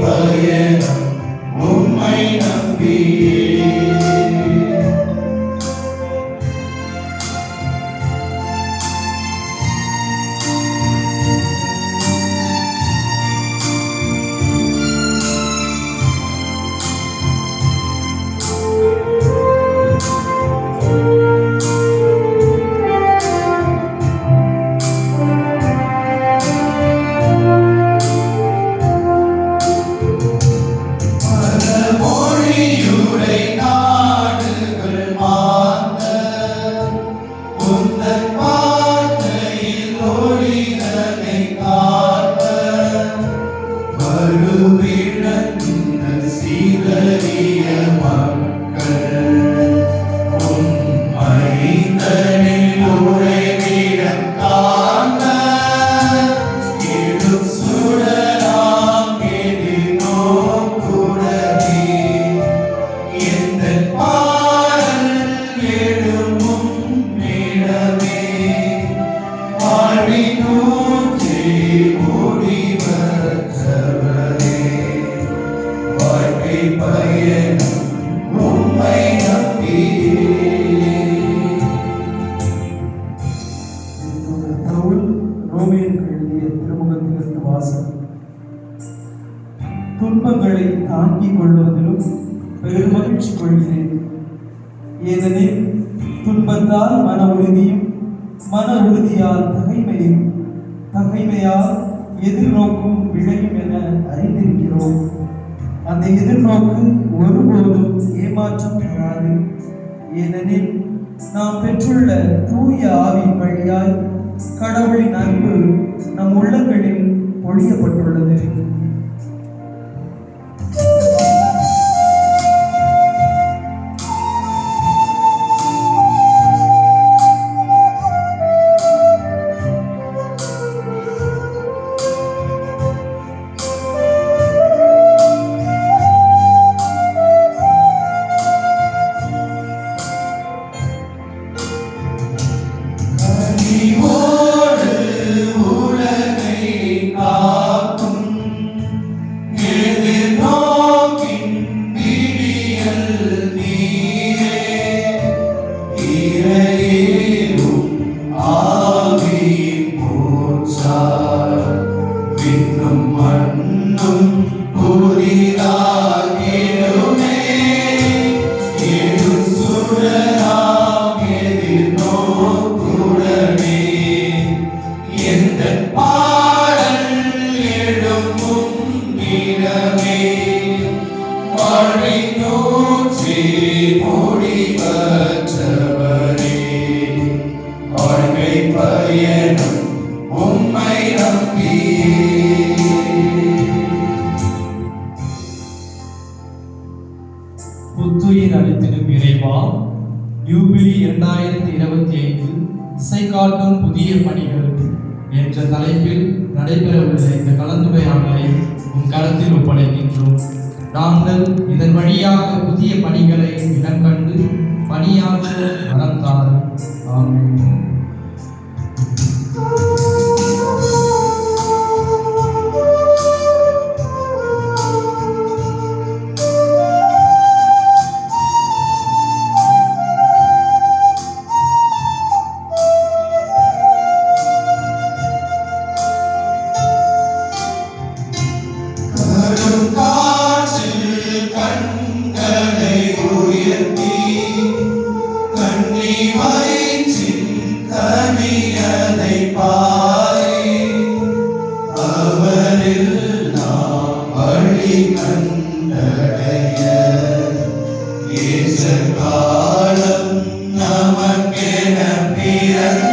பயணம் உம்மை நம்பியே. துன்பங்களை தாங்கிக் கொள்வதிலும் பெருமகிழ்ச்சி கொள்கிறேன். ஏனெனில் துன்பத்தால் மன உறுதியும், மன உறுதியால் தகைமையும், தகைமையால் எதிர்நோக்கும் விளையும் என அறிந்திருக்கிறோம். அந்த எதிர்நோக்கு ஒருபோதும் ஏமாற்றம் பெறாது. ஏனெனில் நாம் பெற்றுள்ள தூய ஆவியின் வழியாய் கடவுளின் அன்பு நம் உள்ளங்களில் பொழியப்பட்டுள்ளது. புத்துயிர் அளித்திடும் இறைவா, யூபிலி 2025 திசை காட்டும் புதிய பணிகள் என்ற தலைப்பில் நடைபெறவுள்ள இந்த கலந்துரையாடலை உன் கருத்தில் ஒப்படைக்கின்றோம். நாங்கள் இதன் வழியாக புதிய பணிகளை இனம் கண்டு பணியாற்ற வரம் தாரும். ஆமென். காலம் நமக்கென பிறந்த